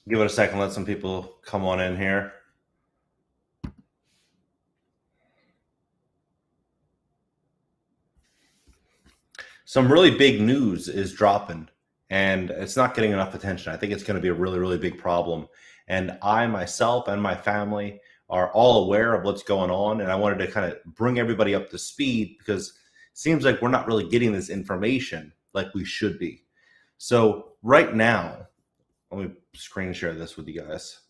Give it a second, let some people come on in here. Some really big news is dropping, and it's not getting enough attention. I think it's going to be a really, really big problem. And I, myself, and my family are all aware of what's going on, and I wanted to kind of bring everybody up to speed because it seems like we're not really getting this information like we should be. So right now, let me screen share this with you guys.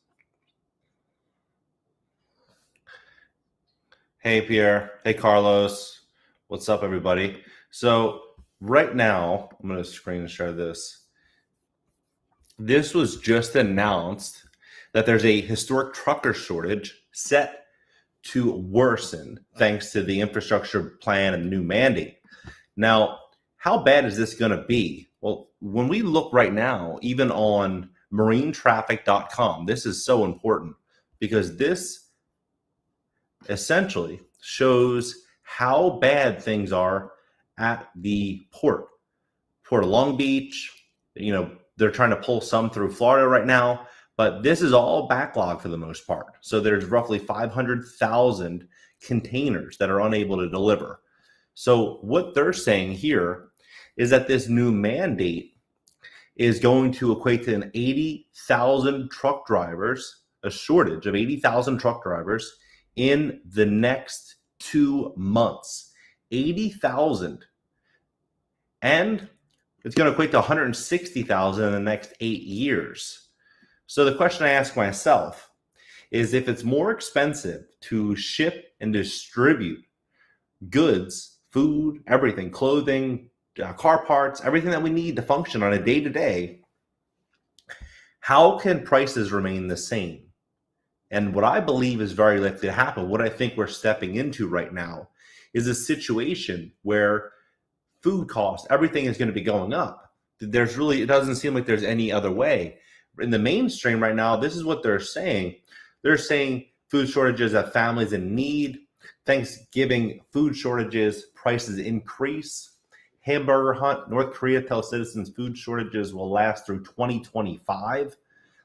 Hey, Pierre. Hey, Carlos. What's up, everybody? So right now, I'm going to screen share this. This was just announced that there's a historic trucker shortage set to worsen thanks to the infrastructure plan and new mandate. Now, how bad is this going to be? Well, when we look right now, even on marinetraffic.com, this is so important because this essentially shows how bad things are at the Port of Long Beach. You know, they're trying to pull some through Florida right now, but this is all backlog for the most part. So there's roughly 500,000 containers that are unable to deliver. So what they're saying here is that this new mandate is going to equate to an 80,000 truck drivers, a shortage of 80,000 truck drivers in the next 2 months. 80,000. And it's going to equate to 160,000 in the next 8 years. So the question I ask myself is, if it's more expensive to ship and distribute goods, food, everything, clothing, car parts, everything that we need to function on a day-to-day, how can prices remain the same? And what I believe is very likely to happen, what I think we're stepping into right now, is a situation where food costs, everything is going to be going up. It doesn't seem like there's any other way. In the mainstream right now, this is what they're saying. They're saying food shortages at families in need. Thanksgiving food shortages, prices increase. Hamburger hunt, North Korea tells citizens food shortages will last through 2025.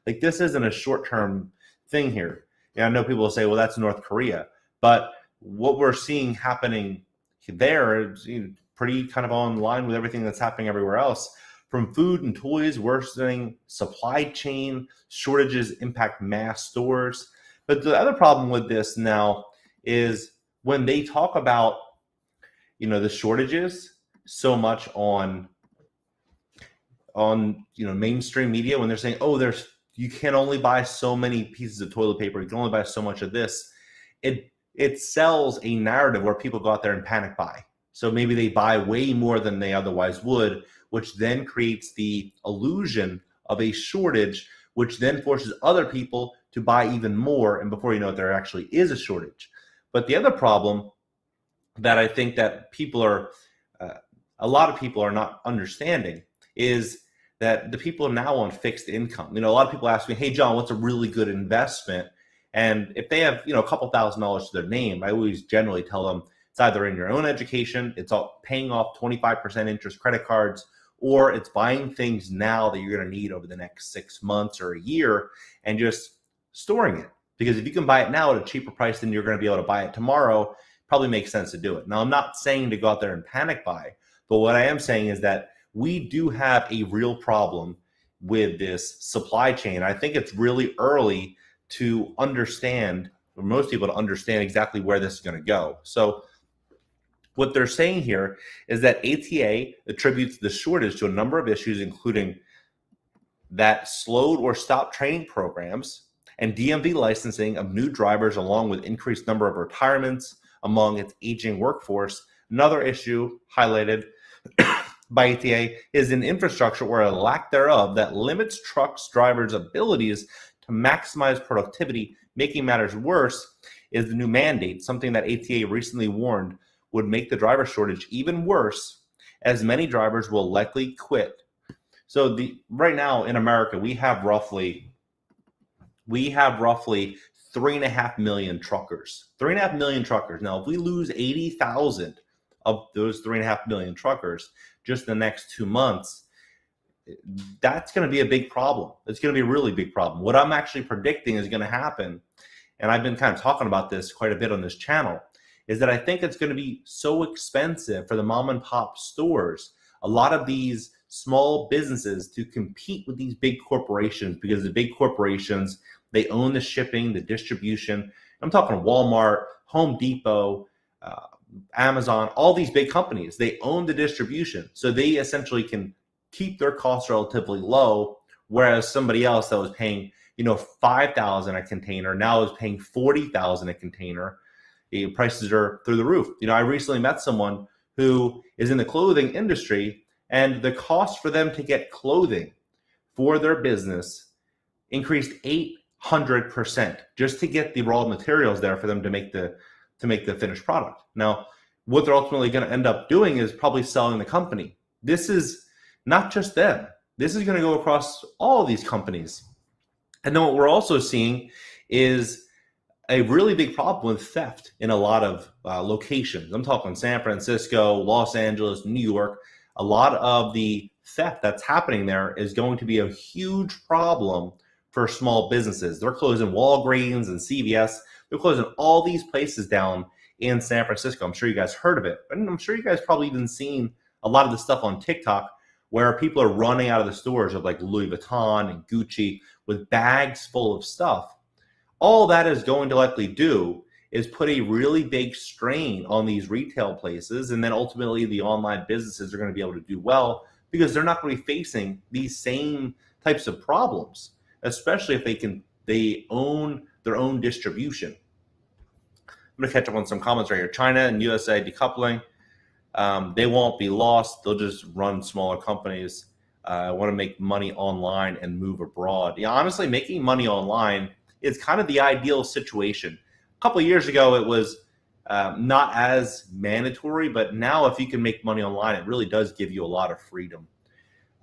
Like, this isn't a short-term thing here. And I know people will say, well, that's North Korea. But what we're seeing happening there is pretty kind of on line with everything that's happening everywhere else. From food and toys, worsening supply chain shortages impact mass stores. But the other problem with this now is when they talk about, the shortages so much on mainstream media, when they're saying, oh, you can only buy so many pieces of toilet paper, you can only buy so much of this, it sells a narrative where people go out there and panic buy. So maybe they buy way more than they otherwise would, which then creates the illusion of a shortage, which then forces other people to buy even more. And before you know it, there actually is a shortage. But the other problem that I think that a lot of people are not understanding is that the people now on fixed income. A lot of people ask me, hey, John, what's a really good investment? And if they have, a couple $1,000s to their name, I always generally tell them it's either in your own education, it's all paying off 25% interest credit cards, or it's buying things now that you're going to need over the next 6 months or a year and just storing it. Because if you can buy it now at a cheaper price than you're going to be able to buy it tomorrow, probably makes sense to do it. Now, I'm not saying to go out there and panic buy, but what I am saying is that we do have a real problem with this supply chain. I think it's really early to understand, for most people to understand exactly where this is going to go. So what they're saying here is that ATA attributes the shortage to a number of issues, including that slowed or stopped training programs and DMV licensing of new drivers, along with increased number of retirements among its aging workforce. Another issue highlighted by ATA is an infrastructure or a lack thereof that limits trucks drivers' abilities to maximize productivity. Making matters worse is the new mandate, something that ATA recently warned would make the driver shortage even worse, as many drivers will likely quit. So right now in America, we have roughly 3.5 million truckers. 3.5 million truckers. Now, if we lose 80,000 of those 3.5 million truckers just the next 2 months, that's going to be a big problem. It's going to be a really big problem. What I'm actually predicting is going to happen, and I've been kind of talking about this quite a bit on this channel, is that I think it's going to be so expensive for the mom and pop stores, a lot of these small businesses, to compete with these big corporations, because the big corporations, they own the shipping, the distribution. I'm talking Walmart, Home Depot, Amazon, all these big companies, they own the distribution. So they essentially can keep their costs relatively low, whereas somebody else that was paying, $5,000 a container now is paying $40,000 a container. The prices are through the roof. I recently met someone who is in the clothing industry, and the cost for them to get clothing for their business increased 800% just to get the raw materials there for them to make the finished product. Now, what they're ultimately going to end up doing is probably selling the company. This is not just them. This is going to go across all these companies. And then what we're also seeing is a really big problem with theft in a lot of locations. I'm talking San Francisco, Los Angeles, New York. A lot of the theft that's happening there is going to be a huge problem for small businesses. They're closing Walgreens and CVS. They're closing all these places down in San Francisco. I'm sure you guys heard of it. And I'm sure you guys probably even seen a lot of the stuff on TikTok where people are running out of the stores of like Louis Vuitton and Gucci with bags full of stuff. All that is going to likely do is put a really big strain on these retail places. And then ultimately the online businesses are going to be able to do well because they're not going to be facing these same types of problems, especially if they own their own distribution. I'm going to catch up on some comments right here. China and USA decoupling. They won't be lost. They'll just run smaller companies. Want to make money online and move abroad. Yeah, honestly, making money online is kind of the ideal situation. A couple of years ago, it was not as mandatory, but now if you can make money online, it really does give you a lot of freedom.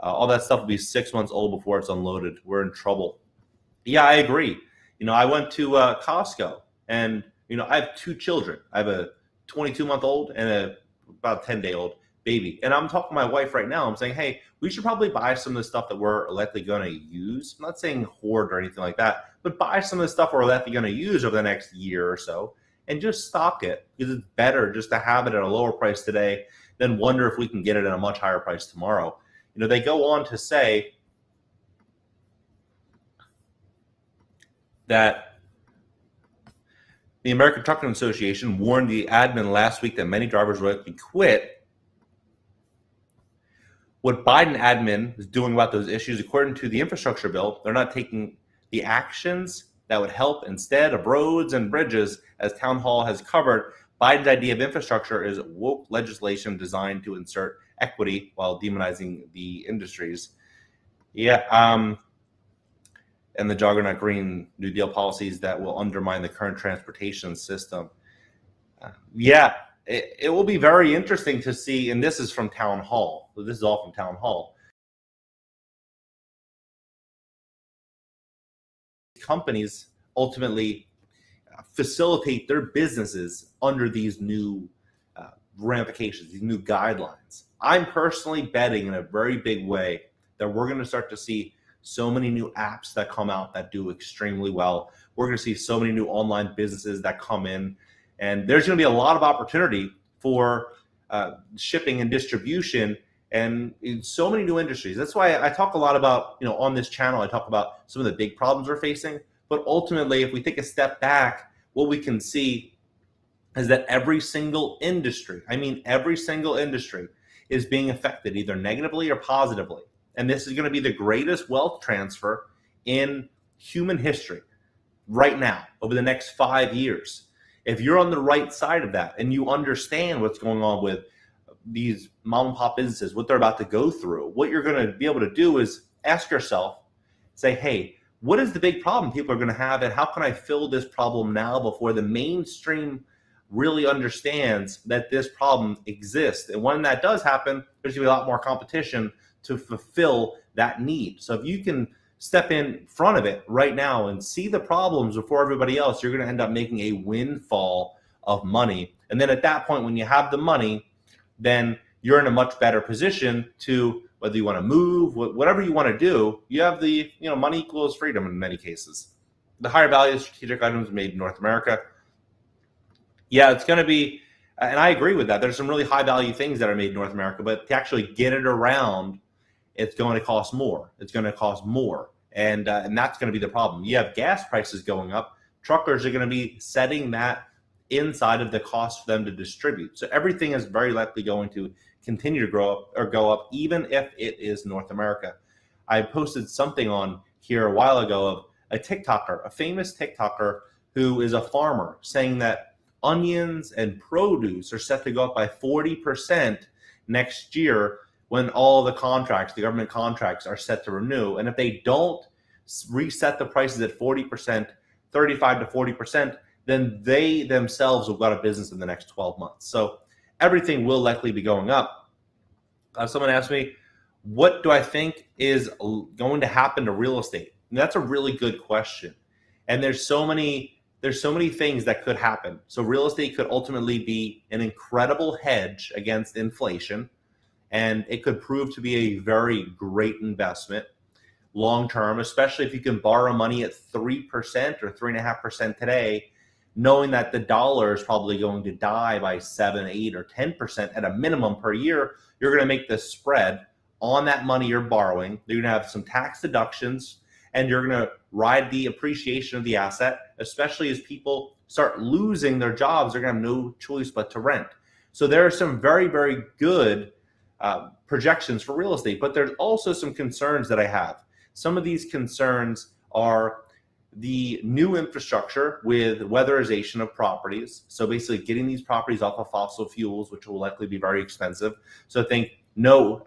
All that stuff will be 6 months old before it's unloaded. We're in trouble. Yeah, I agree. I went to Costco, and I have 2 children. I have a 22-month-old and about a 10-day-old baby. And I'm talking to my wife right now. I'm saying, hey, we should probably buy some of the stuff that we're likely going to use. I'm not saying hoard or anything like that, but buy some of the stuff we're likely going to use over the next year or so and just stock it, because it's better just to have it at a lower price today than wonder if we can get it at a much higher price tomorrow. They go on to say that the American Trucking Association warned the admin last week that many drivers will likely quit. What Biden admin is doing about those issues, according to the infrastructure bill, they're not taking the actions that would help. Instead of roads and bridges, as TownHall has covered, Biden's idea of infrastructure is woke legislation designed to insert equity while demonizing the industries. Yeah, and the juggernaut Green New Deal policies that will undermine the current transportation system. It will be very interesting to see, and this is from TownHall. So this is all from TownHall. Companies ultimately facilitate their businesses under these new ramifications, these new guidelines. I'm personally betting in a very big way that we're going to start to see so many new apps that come out that do extremely well. We're going to see so many new online businesses that come in, and there's going to be a lot of opportunity for shipping and distribution and in so many new industries. That's why I talk a lot about, on this channel, I talk about some of the big problems we're facing. But ultimately, if we take a step back, what we can see is that every single industry, every single industry is being affected either negatively or positively. And this is going to be the greatest wealth transfer in human history right now over the next 5 years. If you're on the right side of that and you understand what's going on with these mom and pop businesses, what they're about to go through, what you're going to be able to do is ask yourself, say, hey, what is the big problem people are going to have, and how can I fill this problem now before the mainstream really understands that this problem exists? And when that does happen, there's going to be a lot more competition to fulfill that need. So if you can step in front of it right now and see the problems before everybody else, you're going to end up making a windfall of money. And then at that point, when you have the money, then you're in a much better position to whether you want to move, whatever you want to do, you have the, money equals freedom in many cases. The higher value strategic items made in North America. Yeah, it's going to be, and I agree with that. There's some really high value things that are made in North America, but to actually get it around, it's going to cost more. It's going to cost more. And that's going to be the problem. You have gas prices going up. Truckers are going to be setting that inside of the cost for them to distribute. So everything is very likely going to continue to grow up or go up, even if it is North America. I posted something on here a while ago of a TikToker, a famous TikToker who is a farmer, saying that onions and produce are set to go up by 40% next year when all the contracts, the government contracts, are set to renew. And if they don't reset the prices at 40%, 35 to 40%, then they themselves will go out of business in the next 12 months. So everything will likely be going up. Someone asked me, what do I think is going to happen to real estate? And that's a really good question. And there's so many things that could happen. So real estate could ultimately be an incredible hedge against inflation, and it could prove to be a very great investment long term, especially if you can borrow money at 3% or 3.5% today, knowing that the dollar is probably going to die by 7, 8, or 10% at a minimum per year. You're going to make the spread on that money you're borrowing. You're going to have some tax deductions, and you're going to ride the appreciation of the asset, especially as people start losing their jobs. They're going to have no choice but to rent. So there are some very, very good projections for real estate, but there's also some concerns that I have. Some of these concerns are the new infrastructure with weatherization of properties. So basically getting these properties off of fossil fuels, which will likely be very expensive. So think no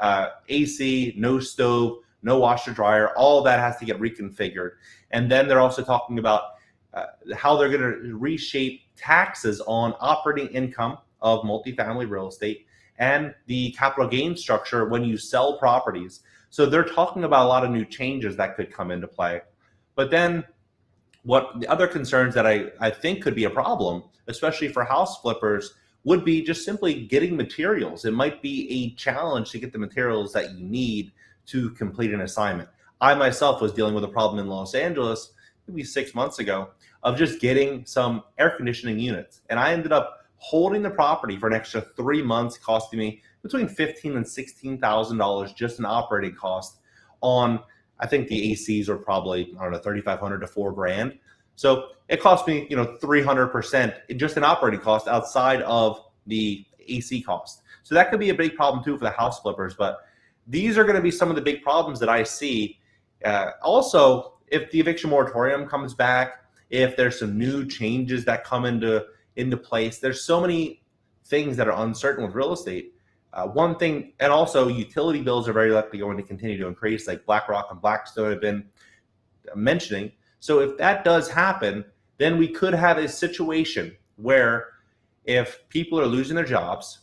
AC, no stove, no washer dryer, all that has to get reconfigured. And then they're also talking about how they're going to reshape taxes on operating income of multifamily real estate and the capital gain structure when you sell properties. So they're talking about a lot of new changes that could come into play. But then what the other concerns that I think could be a problem, especially for house flippers, would be just simply getting materials. It might be a challenge to get the materials that you need to complete an assignment. I myself was dealing with a problem in Los Angeles maybe 6 months ago of just getting some air conditioning units. And I ended up holding the property for an extra 3 months, costing me between $15,000 and $16,000 just in operating cost on, I think the ACs were probably, I don't know, $3,500 to $4,000. So it cost me, 300% just in operating cost outside of the AC cost. So that could be a big problem too for the house flippers. But these are going to be some of the big problems that I see. Also, if the eviction moratorium comes back, if there's some new changes that come into place, there's so many things that are uncertain with real estate. One thing, and also utility bills are very likely going to continue to increase, like BlackRock and Blackstone have been mentioning. So if that does happen, then we could have a situation where if people are losing their jobs,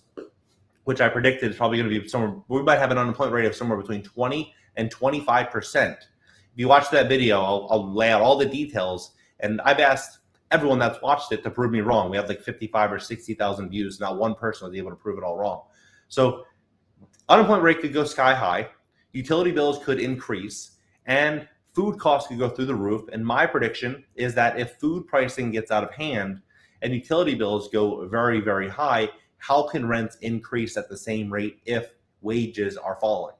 which I predicted is probably going to be somewhere, we might have an unemployment rate of somewhere between 20 and 25%. If you watch that video, I'll lay out all the details, and I've asked everyone that's watched it to prove me wrong. We have like 55 or 60,000 views. Not one person was able to prove it all wrong. So unemployment rate could go sky high, utility bills could increase, and food costs could go through the roof. And my prediction is that if food pricing gets out of hand and utility bills go very, very high, how can rents increase at the same rate if wages are falling?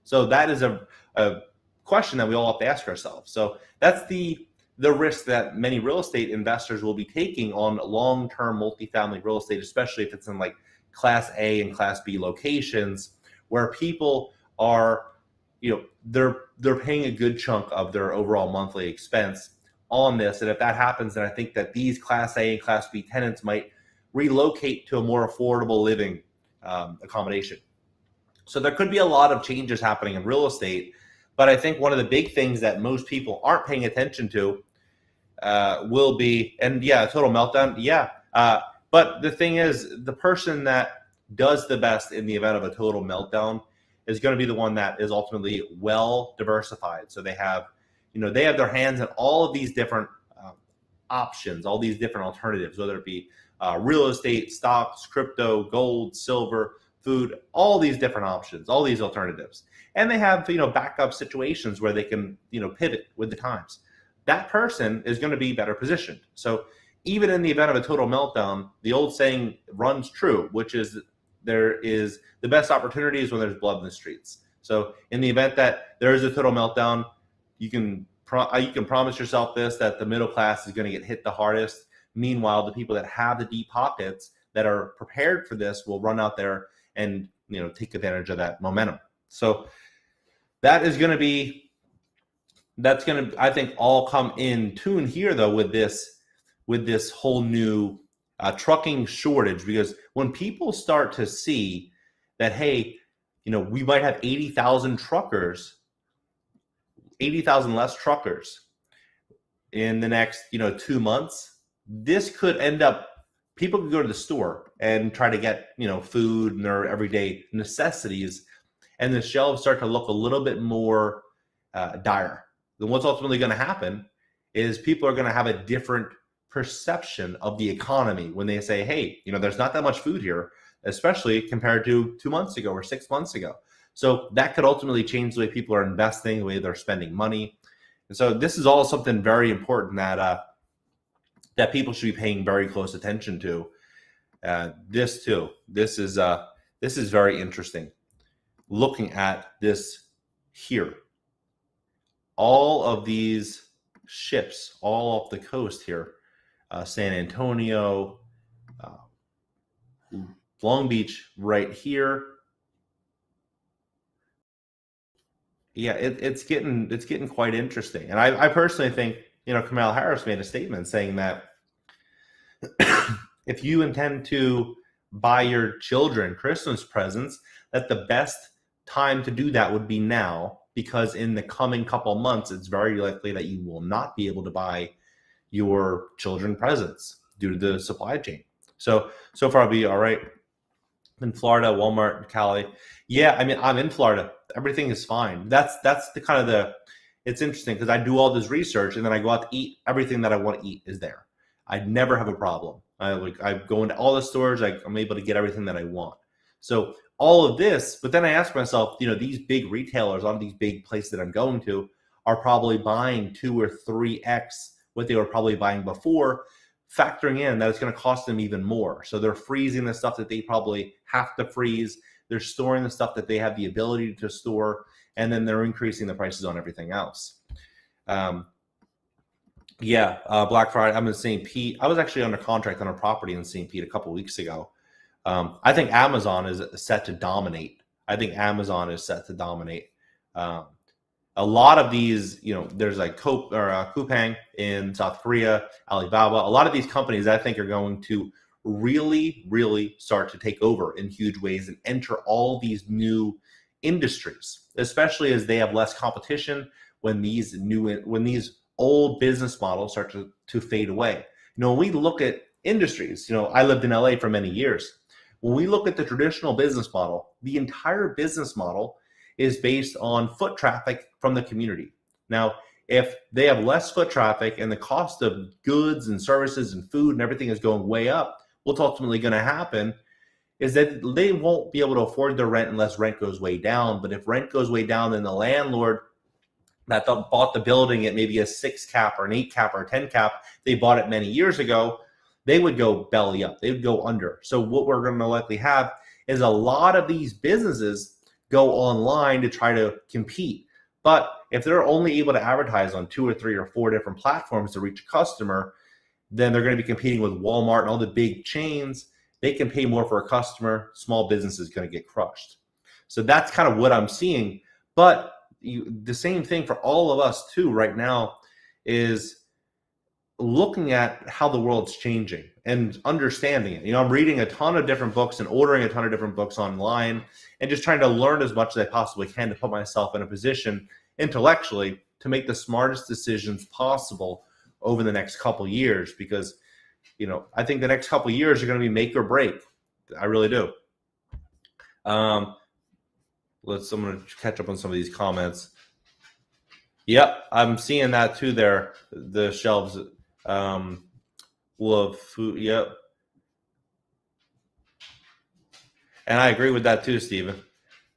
So that is a question that we all have to ask ourselves. So that's the risk that many real estate investors will be taking on long-term multifamily real estate, especially if it's in like Class A and Class B locations where people are, they're paying a good chunk of their overall monthly expense on this. And if that happens, then I think that these Class A and Class B tenants might relocate to a more affordable living accommodation. So there could be a lot of changes happening in real estate, but I think one of the big things that most people aren't paying attention to will be, and yeah, a total meltdown, yeah. But the thing is, the person that does the best in the event of a total meltdown is going to be the one that is ultimately well diversified. So they have, they have their hands in all of these different options, all these different alternatives, whether it be real estate, stocks, crypto, gold, silver, food, all these different options, all these alternatives. And they have, backup situations where they can, pivot with the times. That person is going to be better positioned. So even in the event of a total meltdown, the old saying runs true, which is there is the best opportunities when there's blood in the streets. So in the event that there is a total meltdown, you can promise yourself this, that the middle class is going to get hit the hardest. Meanwhile, the people that have the deep pockets that are prepared for this will run out there and take advantage of that momentum. So that's going to, I think, all come in tune here though with this whole new trucking shortage, because when people start to see that, hey, we might have 80,000 less truckers in the next 2 months, this could end up, people could go to the store and try to get food and their everyday necessities, and the shelves start to look a little bit more dire. Then what's ultimately going to happen is people are going to have a different perception of the economy when they say, hey, there's not that much food here, especially compared to 2 months ago or 6 months ago. So that could ultimately change the way people are investing, the way they're spending money. And so this is all something very important that people should be paying very close attention to. This is very interesting. Looking at this here, all of these ships all off the coast here, San Antonio, Long Beach right here. Yeah, it's getting quite interesting. And I personally think, Kamala Harris made a statement saying that if you intend to buy your children Christmas presents, that the best time to do that would be now, because in the coming couple months, it's very likely that you will not be able to buy your children presents due to the supply chain. So far I'll be all right. In Florida, Walmart, Cali. Yeah, I mean, I'm in Florida. Everything is fine. That's the kind of it's interesting because I do all this research and then I go out to eat. Everything that I want to eat is there. I never have a problem. I go into all the stores. I'm able to get everything that I want. So all of this, but then I ask myself, these big retailers on these big places that I'm going to are probably buying 2 or 3x what they were probably buying before, factoring in that it's going to cost them even more. So they're freezing the stuff that they probably have to freeze. They're storing the stuff that they have the ability to store, and then they're increasing the prices on everything else. Black Friday, I'm in St. Pete. I was actually under contract on a property in St. Pete a couple of weeks ago. I think Amazon is set to dominate. A lot of these, there's like Coupang in South Korea, Alibaba. A lot of these companies I think are going to really, really start to take over in huge ways and enter all these new industries, especially as they have less competition when these old business models start to fade away. When we look at industries, I lived in LA for many years. When we look at the traditional business model, the entire business model is based on foot traffic from the community. Now, if they have less foot traffic and the cost of goods and services and food and everything is going way up, what's ultimately going to happen is that they won't be able to afford their rent unless rent goes way down. But if rent goes way down, then the landlord that bought the building at maybe a 6 cap or an 8 cap or a 10 cap, they bought it many years ago, they would go belly up. They would go under. So what we're going to likely have is a lot of these businesses go online to try to compete. But if they're only able to advertise on 2 or 3 or 4 different platforms to reach a customer, then they're going to be competing with Walmart and all the big chains. They can pay more for a customer. Small business is going to get crushed. So that's kind of what I'm seeing. But the same thing for all of us too right now is looking at how the world's changing and understanding it. I'm reading a ton of different books and ordering a ton of different books online and just trying to learn as much as I possibly can to put myself in a position intellectually to make the smartest decisions possible over the next couple of years, because I think the next couple of years are going to be make or break. I really do. I'm going to catch up on some of these comments. Yep, I'm seeing that too there. The shelves will have food. Yep. And I agree with that too, Stephen.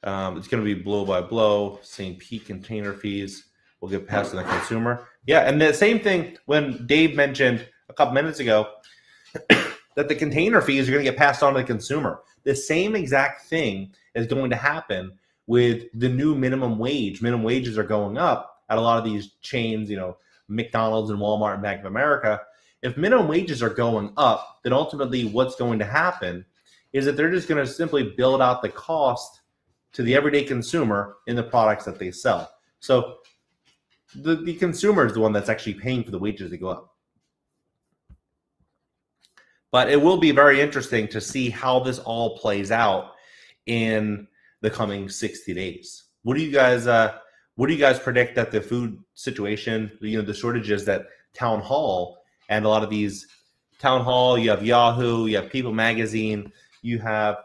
It's going to be blow by blow. Same peak container fees will get passed to the consumer. Yeah, and the same thing when Dave mentioned a couple minutes ago that the container fees are going to get passed on to the consumer. The same exact thing is going to happen with the new minimum wage. Minimum wages are going up at a lot of these chains, McDonald's and Walmart and Bank of America. If minimum wages are going up, then ultimately what's going to happen is that they're just going to simply build out the cost to the everyday consumer in the products that they sell. So the consumer is the one that's actually paying for the wages to go up. But it will be very interesting to see how this all plays out in the coming 60 days. What do you guys predict that the food situation, the shortages that TownHall and a lot of these TownHall, you have Yahoo, you have People Magazine, you have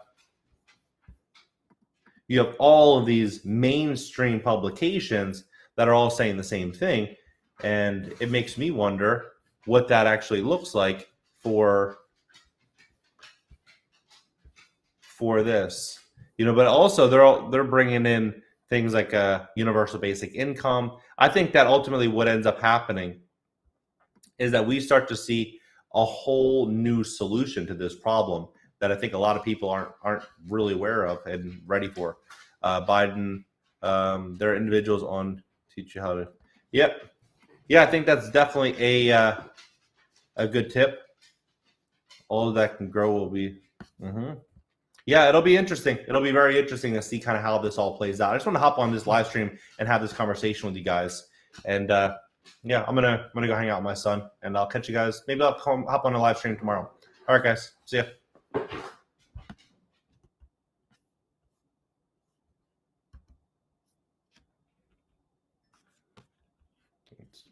all of these mainstream publications that are all saying the same thing. And it makes me wonder what that actually looks like for this, but also they're bringing in things like a universal basic income. I think that ultimately what ends up happening is that we start to see a whole new solution to this problem that I think a lot of people aren't really aware of and ready for. Biden, there are individuals on teach you how to. Yep, yeah, I think that's definitely a good tip. All of that can grow will be. Yeah, it'll be interesting. It'll be very interesting to see kind of how this all plays out. I just want to hop on this live stream and have this conversation with you guys. And yeah, I'm gonna go hang out with my son, and I'll catch you guys. Maybe I'll hop on a live stream tomorrow. All right, guys. See ya. Thanks.